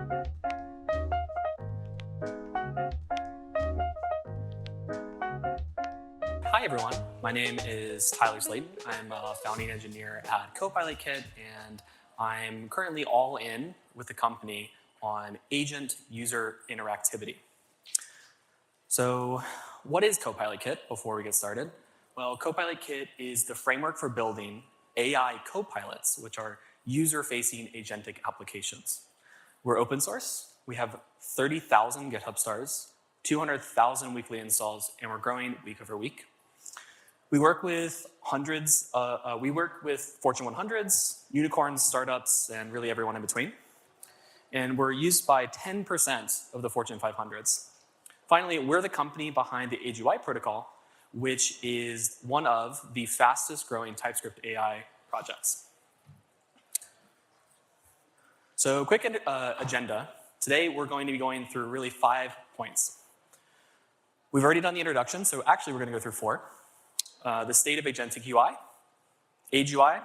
Hi, everyone. My name is Tyler Slaton. I'm a founding engineer at CopilotKit, and I'm currently all in with the company on agent user interactivity. So what is CopilotKit before we get started? Well, CopilotKit is the framework for building AI copilots, which are user-facing agentic applications. We're open source. We have 30,000 GitHub stars, 200,000 weekly installs, and we're growing week over week. We work with Fortune 100s, unicorns, startups, and really everyone in between. And we're used by 10% of the Fortune 500s. Finally, we're the company behind the AGUI protocol, which is one of the fastest growing TypeScript AI projects. So quick agenda. Today, we're going to be going through really 5 points. We've already done the introduction, so actually we're going to go through 4. The state of Agentic UI, AGUI,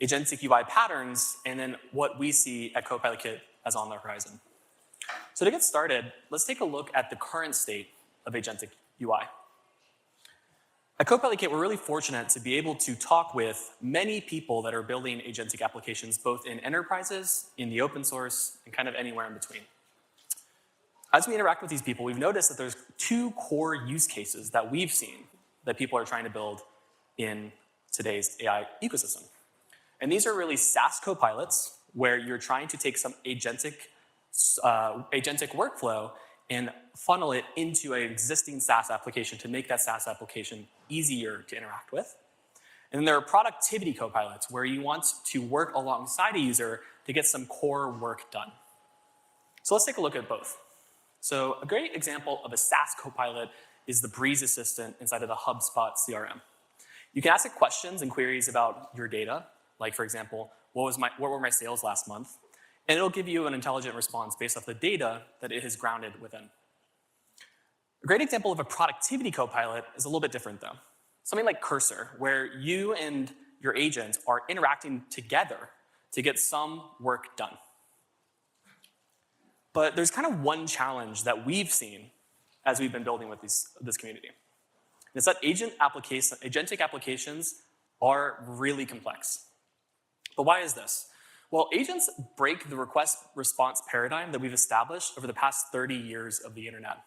Agentic UI patterns, and then what we see at CopilotKit as on the horizon. So to get started, let's take a look at the current state of Agentic UI. At CopilotKit, we're really fortunate to be able to talk with many people that are building agentic applications, both in enterprises, in the open source, and kind of anywhere in between. As we interact with these people, we've noticed that there's 2 core use cases that we've seen that people are trying to build in today's AI ecosystem. And these are really SaaS copilots, where you're trying to take some agentic workflow and funnel it into an existing SaaS application to make that SaaS application easier to interact with. And then there are productivity copilots, where you want to work alongside a user to get some core work done. So let's take a look at both. So a great example of a SaaS copilot is the Breeze Assistant inside of the HubSpot CRM. You can ask it questions and queries about your data, like, for example, what were my sales last month? And it'll give you an intelligent response based off the data that it is grounded within. A great example of a productivity copilot is a little bit different, though. Something like Cursor, where you and your agent are interacting together to get some work done. But there's kind of one challenge that we've seen as we've been building with this community. And it's that agentic applications are really complex. But why is this? Well, agents break the request-response paradigm that we've established over the past 30 years of the internet.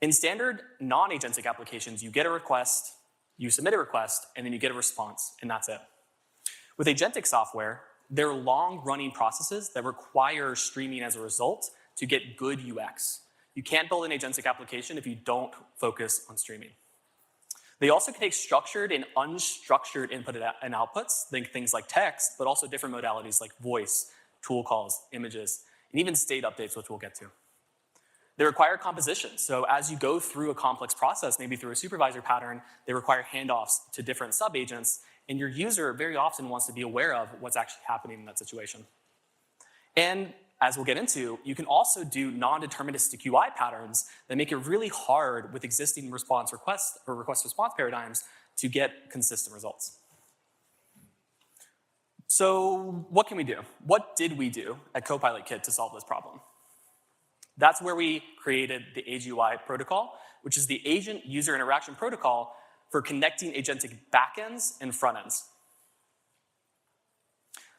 In standard non-agentic applications, you get a request, you submit a request, and then you get a response, and that's it. With agentic software, they're long-running processes that require streaming as a result to get good UX. You can't build an agentic application if you don't focus on streaming. They also can take structured and unstructured input and outputs, think things like text, but also different modalities like voice, tool calls, images, and even state updates, which we'll get to. They require composition. So as you go through a complex process, maybe through a supervisor pattern, they require handoffs to different sub-agents, and your user very often wants to be aware of what's actually happening in that situation. And as we'll get into, you can also do non-deterministic UI patterns that make it really hard with existing request-response paradigms to get consistent results. So what can we do? What did we do at CopilotKit to solve this problem? That's where we created the AGUI protocol, which is the Agent User Interaction Protocol for connecting agentic backends and frontends.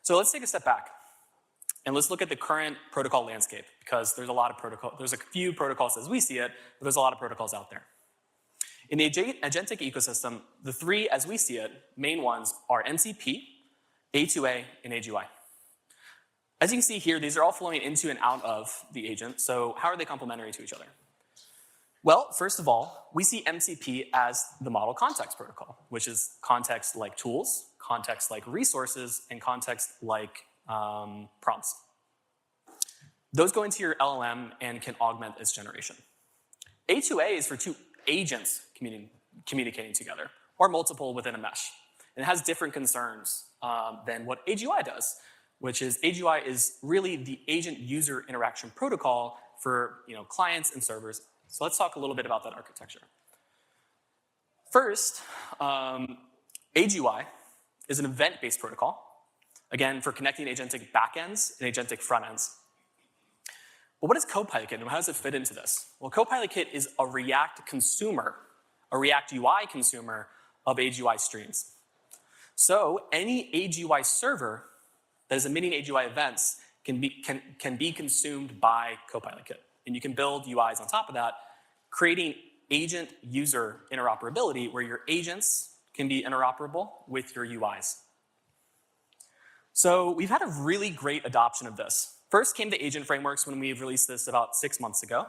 So let's take a step back. And let's look at the current protocol landscape, because there's a few protocols as we see it, but there's a lot of protocols out there. In the agentic ecosystem, the 3, as we see it, main ones are MCP, A2A, and AGUI. As you can see here, these are all flowing into and out of the agent, so how are they complementary to each other? Well, first of all, we see MCP as the model context protocol, which is context like tools, context like resources, and context like prompts. Those go into your LLM and can augment its generation. A2A is for 2 agents communicating together, or multiple within a mesh. And it has different concerns than what AGUI does, which is AGUI is really the agent user interaction protocol for clients and servers. So let's talk a little bit about that architecture. First, AGUI is an event-based protocol, again, for connecting agentic backends and agentic frontends. But what is CopilotKit and how does it fit into this? Well, CopilotKit is a React consumer, a React UI consumer of AGUI streams. So any AGUI server that is emitting AGUI events can be consumed by CopilotKit. And you can build UIs on top of that, creating agent-user interoperability where your agents can be interoperable with your UIs. So we've had a really great adoption of this. First came the agent frameworks when we released this about 6 months ago.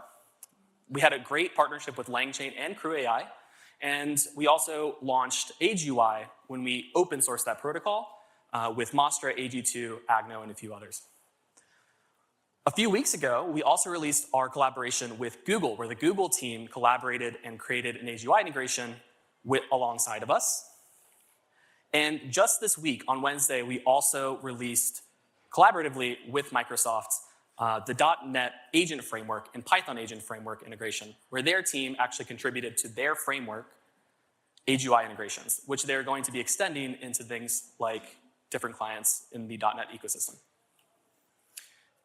We had a great partnership with LangChain and Crew AI, and we also launched AGUI when we open sourced that protocol with Mostra, AG2, Agno, and a few others. A few weeks ago, we also released our collaboration with Google, where the Google team collaborated and created an AGUI integration alongside of us. And just this week, on Wednesday, we also released collaboratively with Microsoft the .NET agent framework and Python agent framework integration, where their team actually contributed to their framework AGUI integrations, which they're going to be extending into things like different clients in the .NET ecosystem.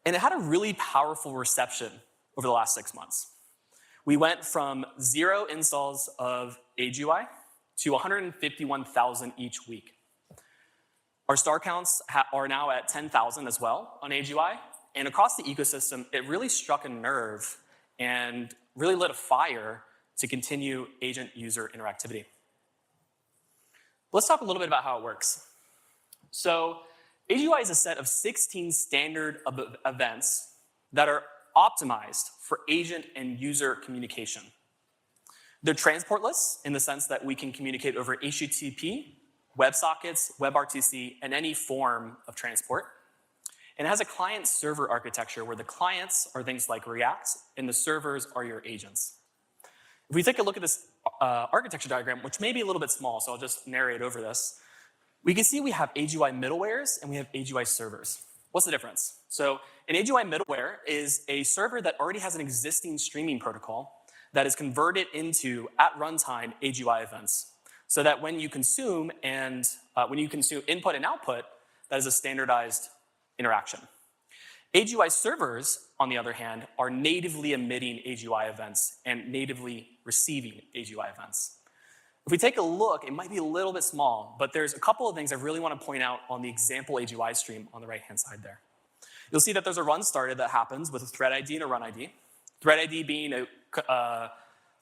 And it had a really powerful reception over the last 6 months. We went from 0 installs of AGUI to 151,000 each week. Our star counts are now at 10,000 as well on AGUI. And across the ecosystem, it really struck a nerve and really lit a fire to continue agent-user interactivity. Let's talk a little bit about how it works. So AGUI is a set of 16 standard events that are optimized for agent and user communication. They're transportless in the sense that we can communicate over HTTP, WebSockets, WebRTC, and any form of transport. And it has a client-server architecture where the clients are things like React and the servers are your agents. If we take a look at this architecture diagram, which may be a little bit small, so I'll just narrate over this, we can see we have AGUI middlewares and we have AGUI servers. What's the difference? So an AGUI middleware is a server that already has an existing streaming protocol that is converted into, at runtime, AGUI events, so that when you consume input and output, that is a standardized interaction. AGUI servers, on the other hand, are natively emitting AGUI events and natively receiving AGUI events. If we take a look, it might be a little bit small, but there's a couple of things I really want to point out on the example AGUI stream on the right-hand side there. You'll see that there's a run started that happens with a thread ID and a run ID. Thread ID being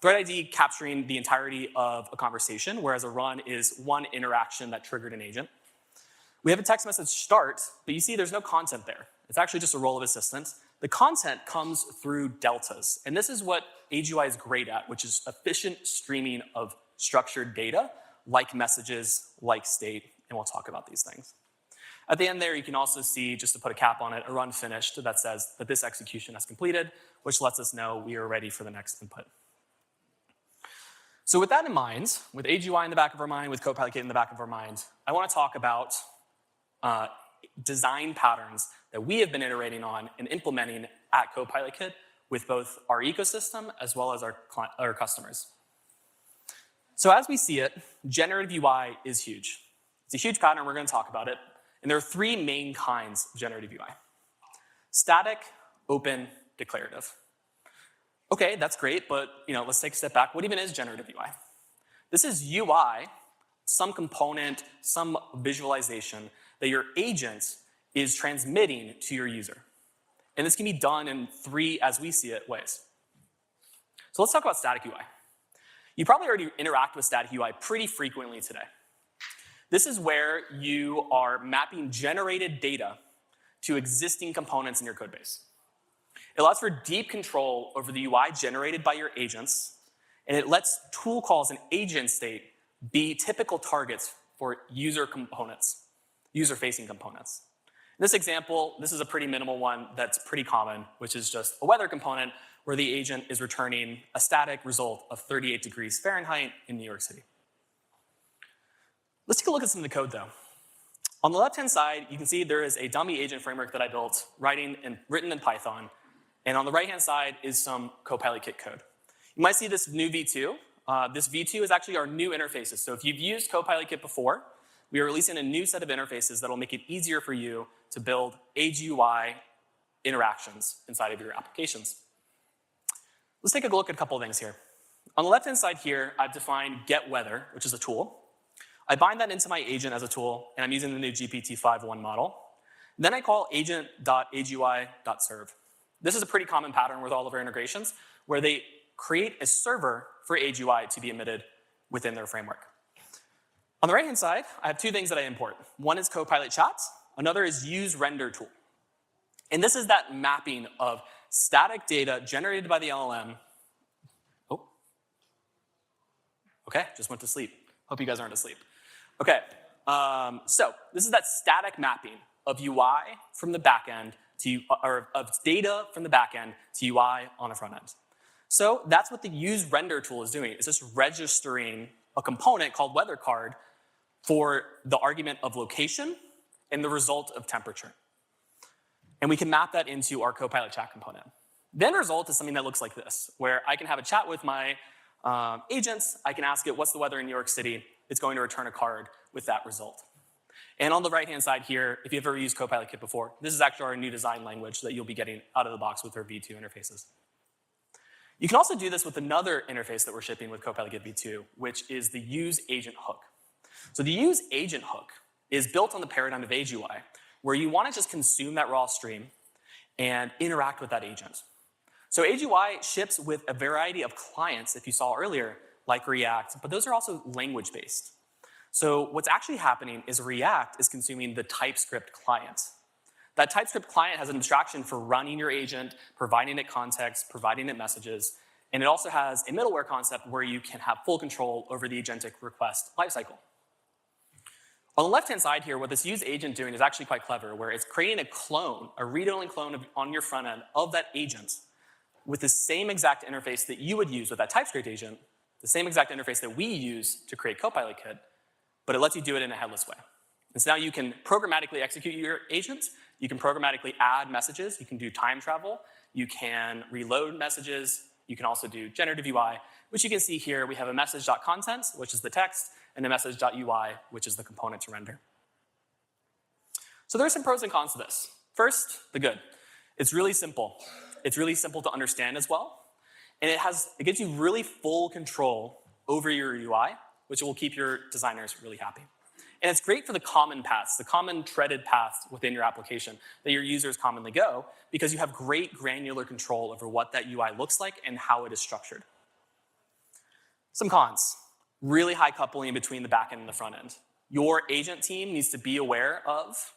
thread ID capturing the entirety of a conversation, whereas a run is one interaction that triggered an agent. We have a text message start, but you see there's no content there. It's actually just a role of assistant. The content comes through deltas, and this is what AGUI is great at, which is efficient streaming of structured data, like messages, like state, and we'll talk about these things. At the end there, you can also see, just to put a cap on it, a run finished that says that this execution has completed, which lets us know we are ready for the next input. So with that in mind, with AGUI in the back of our mind, with CopilotKit in the back of our mind, I want to talk about design patterns that we have been iterating on and implementing at CopilotKit with both our ecosystem as well as our customers. So as we see it, generative UI is huge. It's a huge pattern, we're going to talk about it. And there are 3 main kinds of generative UI. Static, open, declarative. Okay, that's great, but let's take a step back. What even is generative UI? This is UI, some component, some visualization that your agent is transmitting to your user. And this can be done in 3, as we see it, ways. So let's talk about static UI. You probably already interact with static UI pretty frequently today. This is where you are mapping generated data to existing components in your code base. It allows for deep control over the UI generated by your agents, and it lets tool calls and agent state be typical targets for user components, user-facing components. In this example, this is a pretty minimal one that's pretty common, which is just a weather component where the agent is returning a static result of 38 degrees Fahrenheit in New York City. Let's take a look at some of the code, though. On the left-hand side, you can see there is a dummy agent framework that I built, written in Python. And on the right-hand side is some CopilotKit code. You might see this new V2. This V2 is actually our new interfaces. So if you've used CopilotKit before, we are releasing a new set of interfaces that will make it easier for you to build AGUI interactions inside of your applications. Let's take a look at a couple of things here. On the left-hand side here, I've defined getWeather, which is a tool. I bind that into my agent as a tool, and I'm using the new GPT-5.1 model. Then I call agent.agui.serve. This is a pretty common pattern with all of our integrations, where they create a server for AGUI to be emitted within their framework. On the right-hand side, I have two things that I import. One is Copilot Chat, another is use render tool. And this is that mapping of static data generated by the LLM. Oh, okay, just went to sleep. Hope you guys aren't asleep. Okay, so this is that static mapping of UI from the back end to, or of data from the back end to UI on the front end. So that's what the use render tool is doing. It's just registering a component called weather card for the argument of location and the result of temperature. And we can map that into our Copilot Chat component. The end result is something that looks like this, where I can have a chat with my agents. I can ask it, what's the weather in New York City? It's going to return a card with that result. And on the right-hand side here, if you've ever used CopilotKit before, this is actually our new design language that you'll be getting out of the box with our V2 interfaces. You can also do this with another interface that we're shipping with CopilotKit V2, which is the use agent hook. So the use agent hook is built on the paradigm of AGUI, where you want to just consume that raw stream and interact with that agent. So AGUI ships with a variety of clients, if you saw earlier, like React, but those are also language-based. So what's actually happening is React is consuming the TypeScript client. That TypeScript client has an abstraction for running your agent, providing it context, providing it messages, and it also has a middleware concept where you can have full control over the agentic request lifecycle. On the left-hand side here, what this use agent doing is actually quite clever, where it's creating a clone, a read-only clone on your front end of that agent with the same exact interface that you would use with that TypeScript agent, the same exact interface that we use to create CopilotKit, but it lets you do it in a headless way. And so now you can programmatically execute your agent, you can programmatically add messages, you can do time travel, you can reload messages, you can also do generative UI, which you can see here. We have a message.content, which is the text, and a message.ui, which is the component to render. So there are some pros and cons to this. First, the good. It's really simple. It's really simple to understand as well. And it gives you really full control over your UI, which will keep your designers really happy. And it's great for the common paths, the common threaded paths within your application that your users commonly go, because you have great granular control over what that UI looks like and how it is structured. Some cons. Really high coupling between the back end and the front end. Your agent team needs to be aware of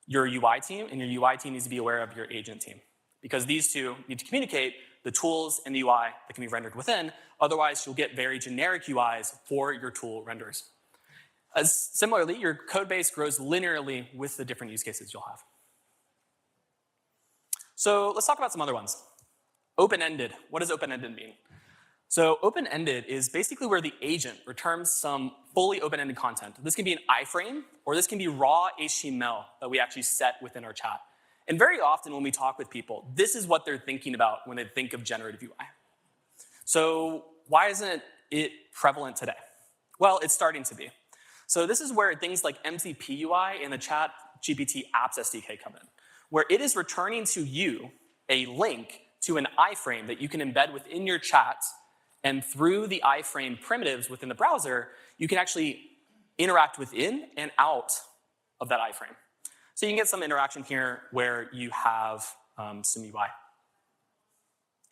your UI team, and your UI team needs to be aware of your agent team, because these two need to communicate the tools and the UI that can be rendered within. Otherwise, you'll get very generic UIs for your tool renders. Similarly, your code base grows linearly with the different use cases you'll have. So let's talk about some other ones. Open-ended. What does open-ended mean? So open-ended is basically where the agent returns some fully open-ended content. This can be an iframe, or this can be raw HTML that we actually set within our chat. And very often when we talk with people, this is what they're thinking about when they think of generative UI. So why isn't it prevalent today? Well, it's starting to be. So this is where things like MCP UI and the Chat GPT Apps SDK come in, where it is returning to you a link to an iframe that you can embed within your chat, and through the iframe primitives within the browser, you can actually interact within and out of that iframe. So you can get some interaction here where you have some UI.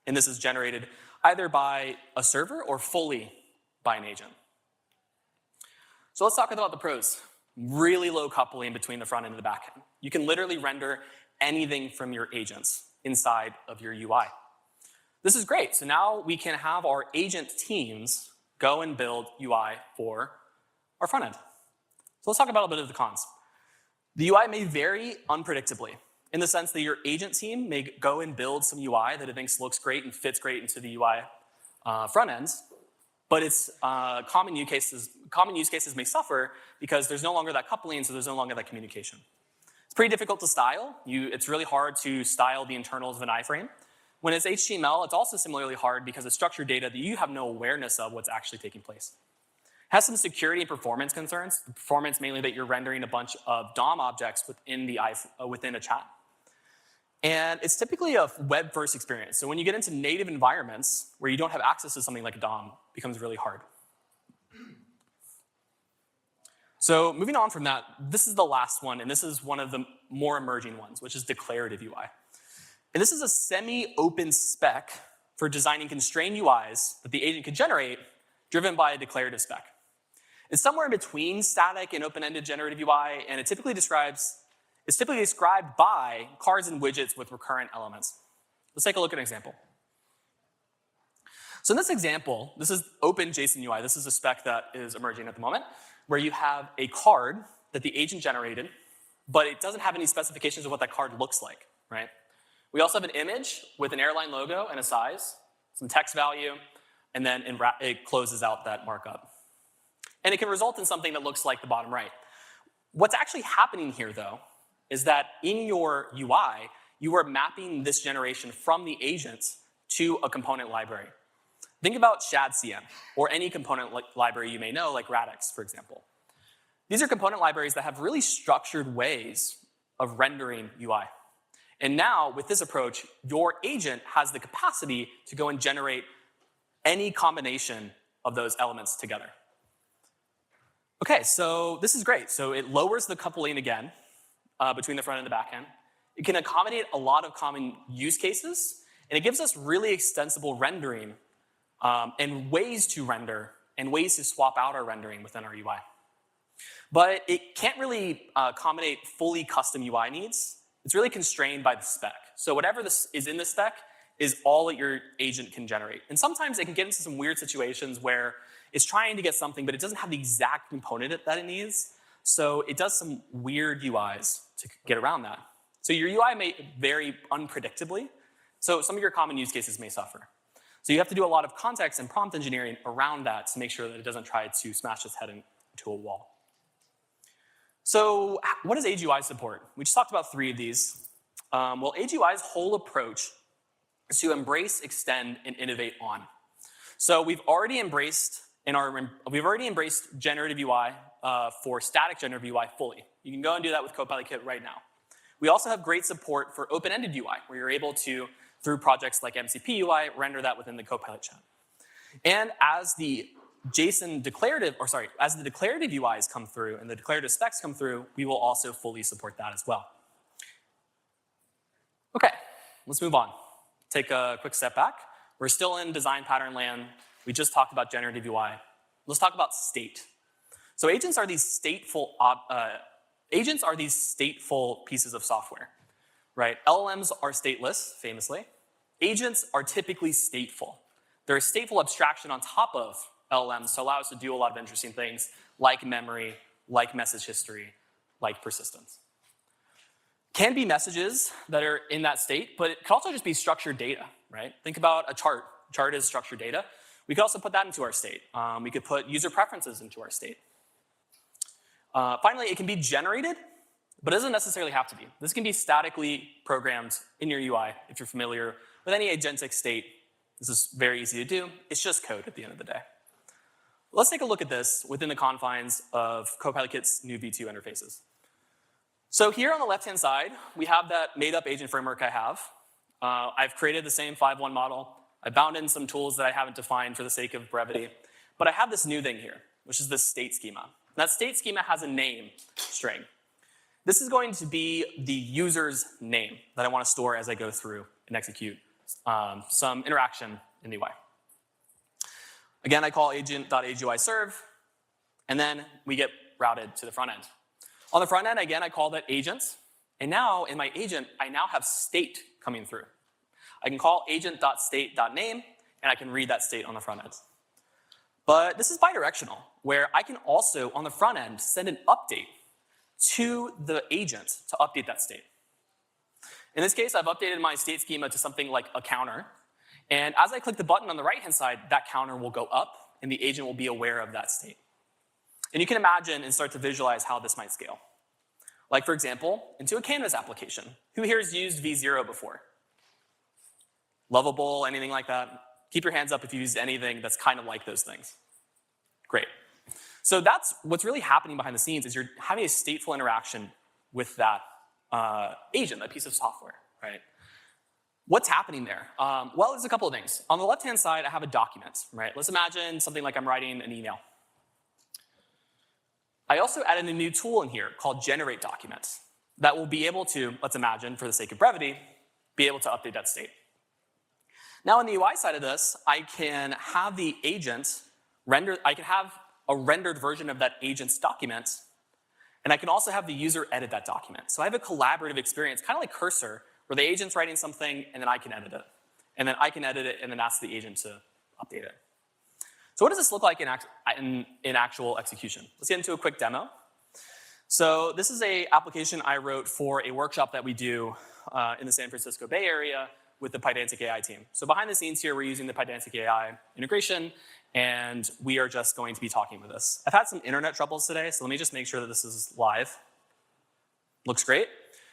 And this is generated either by a server or fully by an agent. So let's talk about the pros. Really low coupling between the front end and the back end. You can literally render anything from your agents inside of your UI. This is great. So now we can have our agent teams go and build UI for our front end. So let's talk about a bit of the cons. The UI may vary unpredictably, in the sense that your agent team may go and build some UI that it thinks looks great and fits great into the UI front ends, but its common use cases may suffer because there's no longer that coupling, so there's no longer that communication. It's pretty difficult to style. It's really hard to style the internals of an iframe. When it's HTML, it's also similarly hard because it's structured data that you have no awareness of what's actually taking place. It has some security and performance concerns. The performance mainly that you're rendering a bunch of DOM objects within a chat. And it's typically a web-first experience. So when you get into native environments where you don't have access to something like a DOM, it becomes really hard. So moving on from that, this is the last one, and this is one of the more emerging ones, which is declarative UI. And this is a semi-open spec for designing constrained UIs that the agent could generate driven by a declarative spec. It's somewhere in between static and open-ended generative UI, and it's typically described by cards and widgets with recurrent elements. Let's take a look at an example. So in this example, this is open JSON UI. This is a spec that is emerging at the moment, where you have a card that the agent generated, but it doesn't have any specifications of what that card looks like, right? We also have an image with an airline logo and a size, some text value, and then it closes out that markup. And it can result in something that looks like the bottom right. What's actually happening here, though, is that in your UI, you are mapping this generation from the agents to a component library. Think about ShadCM, or any component library you may know, like Radix, for example. These are component libraries that have really structured ways of rendering UI. And now, with this approach, your agent has the capacity to go and generate any combination of those elements together. Okay, so this is great. So it lowers the coupling again between the front and the back end. It can accommodate a lot of common use cases, and it gives us really extensible rendering and ways to render and ways to swap out our rendering within our UI. But it can't really accommodate fully custom UI needs. It's really constrained by the spec. So whatever this is in the spec is all that your agent can generate. And sometimes it can get into some weird situations where it's trying to get something, but it doesn't have the exact component that it needs. So it does some weird UIs to get around that. So your UI may vary unpredictably. So some of your common use cases may suffer. So you have to do a lot of context and prompt engineering around that to make sure that it doesn't try to smash its head into a wall. So what does AGUI support? We just talked about 3 of these. Well, AGUI's whole approach is to embrace, extend, and innovate on. So we've already embraced generative UI for static generative UI fully. You can go and do that with CopilotKit right now. We also have great support for open-ended UI, where you're able to, through projects like MCP UI, render that within the Copilot chat. And as the declarative UIs come through and the declarative specs come through, we will also fully support that as well. Okay, let's move on. Take a quick step back. We're still in design pattern land. We just talked about generative UI. Let's talk about state. So agents are these stateful pieces of software, right? LLMs are stateless, famously. Agents are typically stateful. They're a stateful abstraction on top of LLMs to allow us to do a lot of interesting things like memory, like message history, like persistence. Can be messages that are in that state, but it could also just be structured data, right? Think about a chart. A chart is structured data. We could also put that into our state. We could put user preferences into our state. Finally, it can be generated, but it doesn't necessarily have to be. This can be statically programmed in your UI if you're familiar with any agentic state. This is very easy to do. It's just code at the end of the day. Let's take a look at this within the confines of CopilotKit's new V2 interfaces. So here on the left-hand side, we have that made-up agent framework I have. I've created the same 5.1 model. I bound in some tools that I haven't defined for the sake of brevity. But I have this new thing here, which is this state schema. That state schema has a name string. This is going to be the user's name that I want to store as I go through and execute some interaction in the UI. Again, I call agent.agui serve, and then we get routed to the front end. On the front end, again, I call that agents, and now in my agent, I now have state coming through. I can call agent.state.name, and I can read that state on the front end. But this is bidirectional, where I can also, on the front end, send an update to the agent to update that state. In this case, I've updated my state schema to something like a counter. And as I click the button on the right-hand side, that counter will go up, and the agent will be aware of that state. And you can imagine and start to visualize how this might scale. Like, for example, into a Canvas application. Who here has used V0 before? Lovable, anything like that? Keep your hands up if you've used anything that's kind of like those things. Great. So that's what's really happening behind the scenes is you're having a stateful interaction with that agent, that piece of software. right? What's happening there? Well, there's a couple of things. On the left-hand side, I have a document, right? Let's imagine something like I'm writing an email. I also added a new tool in here called Generate Documents that will be able to, let's imagine, for the sake of brevity, be able to update that state. Now, on the UI side of this, I can have the agent render, I can have a rendered version of that agent's document, and I can also have the user edit that document. So I have a collaborative experience, kind of like Cursor, where the agent's writing something, and then I can edit it. And then I can edit it, and then ask the agent to update it. So what does this look like in actual execution? Let's get into a quick demo. So this is an application I wrote for a workshop that we do in the San Francisco Bay Area with the Pydantic AI team. So behind the scenes here, we're using the Pydantic AI integration, and we are just going to be talking with this. I've had some internet troubles today, so let me just make sure that this is live. Looks great.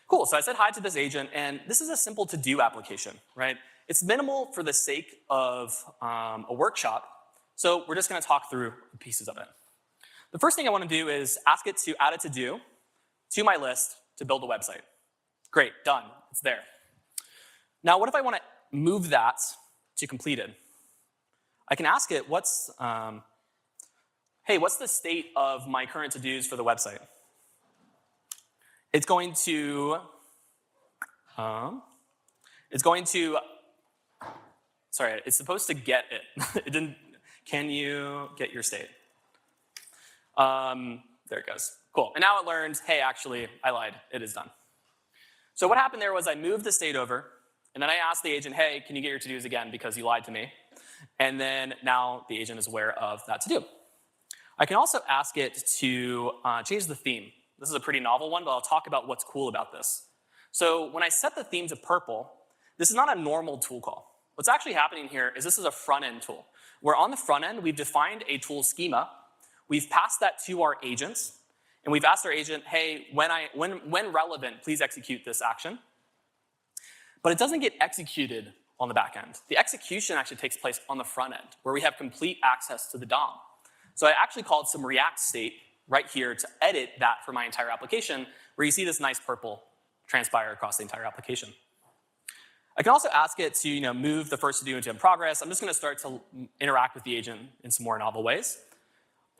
Cool, so I said hi to this agent, and this is a simple to-do application, right? It's minimal for the sake of a workshop, so we're just gonna talk through pieces of it. The first thing I wanna do is ask it to add a to-do to my list to build a website. Great, done, it's there. Now, what if I wanna move that to completed? I can ask it, hey, what's the state of my current to-dos for the website? It's going to, sorry, it's supposed to get it. It didn't, can you get your state? There it goes, cool. And now it learned, hey, actually, I lied, it is done. So what happened there was I moved the state over, and then I asked the agent, hey, can you get your to-dos again because you lied to me? And then now the agent is aware of that to-do. I can also ask it to change the theme. This is a pretty novel one, but I'll talk about what's cool about this. So when I set the theme to purple, this is not a normal tool call. What's actually happening here is this is a front-end tool, where on the front end, we've defined a tool schema, we've passed that to our agents, and we've asked our agent, hey, when relevant, please execute this action. But it doesn't get executed on the back end. The execution actually takes place on the front end, where we have complete access to the DOM. So I actually called some React state right here to edit that for my entire application, where you see this nice purple transpire across the entire application. I can also ask it to move the first to-do into in progress. I'm just gonna start to interact with the agent in some more novel ways.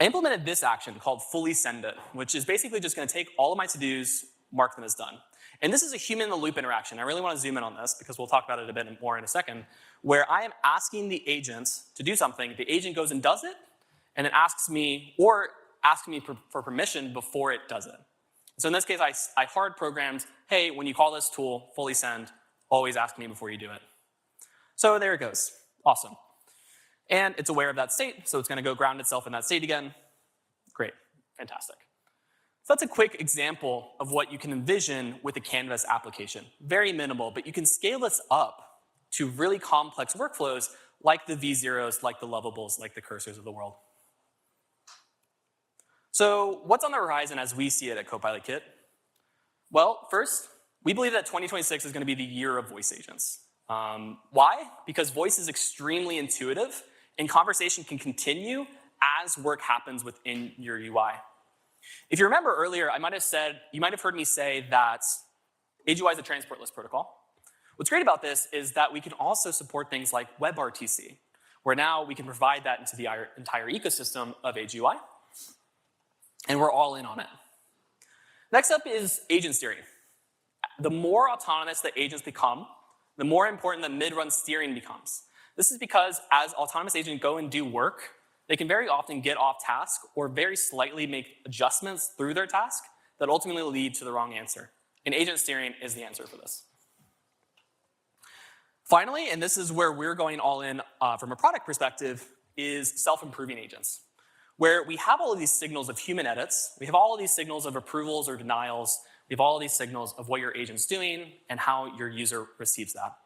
I implemented this action called fully send it, which is basically just gonna take all of my to-dos, mark them as done. And this is a human-in-the-loop interaction. I really wanna zoom in on this because we'll talk about it a bit more in a second, where I am asking the agent to do something, the agent goes and does it, and then asks me for permission before it does it. So in this case, I hard programmed, hey, when you call this tool, fully send, always ask me before you do it. So there it goes, awesome. And it's aware of that state, so it's gonna go ground itself in that state again. Great, fantastic. So that's a quick example of what you can envision with a Canvas application. Very minimal, but you can scale this up to really complex workflows like the V0s, like the lovables, like the cursors of the world. So what's on the horizon as we see it at CopilotKit? Well, first, we believe that 2026 is going to be the year of voice agents. Why? Because voice is extremely intuitive, and conversation can continue as work happens within your UI. If you remember earlier, you might have heard me say that AGUI is a transportless protocol. What's great about this is that we can also support things like WebRTC, where now we can provide that into the entire ecosystem of AGUI. And we're all in on it. Next up is agent steering. The more autonomous the agents become, the more important the mid-run steering becomes. This is because as autonomous agents go and do work, they can very often get off task or very slightly make adjustments through their task that ultimately lead to the wrong answer. And agent steering is the answer for this. Finally, and this is where we're going all in from a product perspective, is self-improving agents, where we have all of these signals of human edits, we have all of these signals of approvals or denials, we have all of these signals of what your agent's doing and how your user receives that.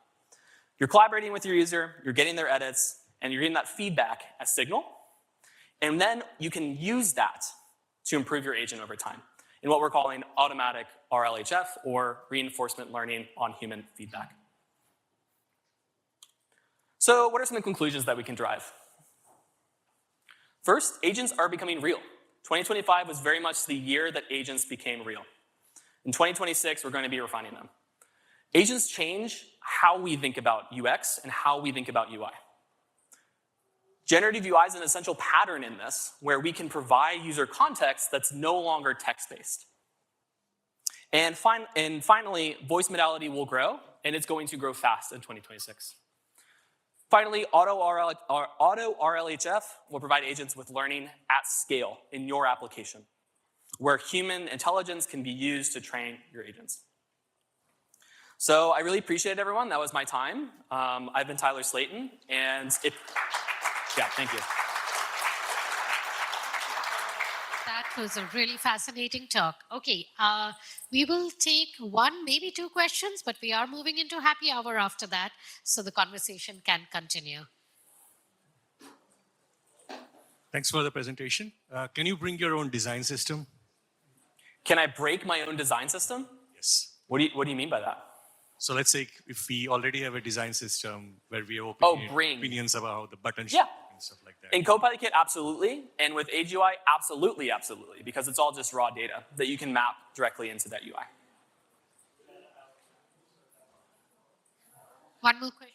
You're collaborating with your user, you're getting their edits, and you're getting that feedback as signal, and then you can use that to improve your agent over time in what we're calling automatic RLHF, or reinforcement learning on human feedback. So what are some conclusions that we can drive? First, agents are becoming real. 2025 was very much the year that agents became real. In 2026, we're going to be refining them. Agents change how we think about UX and how we think about UI. Generative UI is an essential pattern in this, where we can provide user context that's no longer text-based. And finally, voice modality will grow, and it's going to grow fast in 2026. Finally, Auto RLHF will provide agents with learning at scale in your application, where human intelligence can be used to train your agents. So I really appreciate it, everyone. That was my time. I've been Tyler Slaton, and yeah, thank you. That was a really fascinating talk. Okay, we will take one, maybe two questions, but we are moving into happy hour after that, so the conversation can continue. Thanks for the presentation. Can you bring your own design system? Can I break my own design system? Yes. What do you mean by that? So let's say if we already have a design system where we have opinions about how the button should and stuff like that. In CopilotKit, absolutely. And with AGUI, absolutely, absolutely. Because it's all just raw data that you can map directly into that UI. One more question.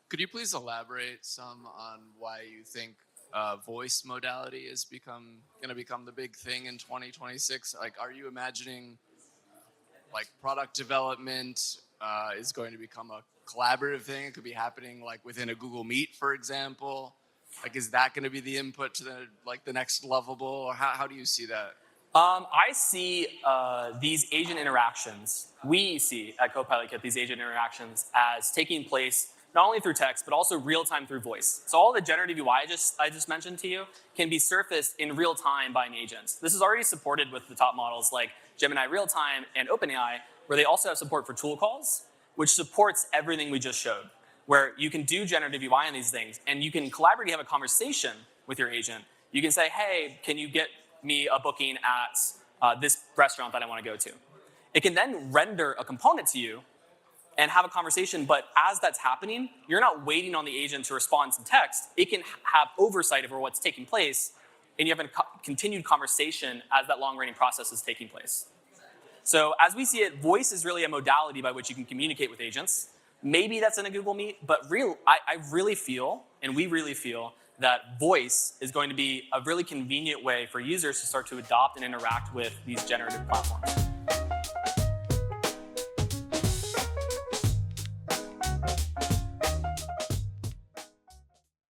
Could you please elaborate some on why you think voice modality is going to become the big thing in 2026? Like, are you imagining like product development is going to become a collaborative thing? It could be happening like within a Google Meet, for example. Like, is that going to be the input to the next lovable? Or how do you see that? I see these agent interactions. We see at CopilotKit these agent interactions as taking place not only through text, but also real time through voice. So all the generative UI I just mentioned to you can be surfaced in real time by an agent. This is already supported with the top models like Gemini Real-Time and OpenAI, where they also have support for tool calls, which supports everything we just showed, where you can do generative UI on these things, and you can collaborate, have a conversation with your agent. You can say, hey, can you get me a booking at this restaurant that I want to go to? It can then render a component to you and have a conversation, but as that's happening, you're not waiting on the agent to respond to text. It can have oversight over what's taking place, and you have a continued conversation as that long-running process is taking place. So as we see it, voice is really a modality by which you can communicate with agents. Maybe that's in a Google Meet, but I really feel, and we really feel, that voice is going to be a really convenient way for users to start to adopt and interact with these generative platforms.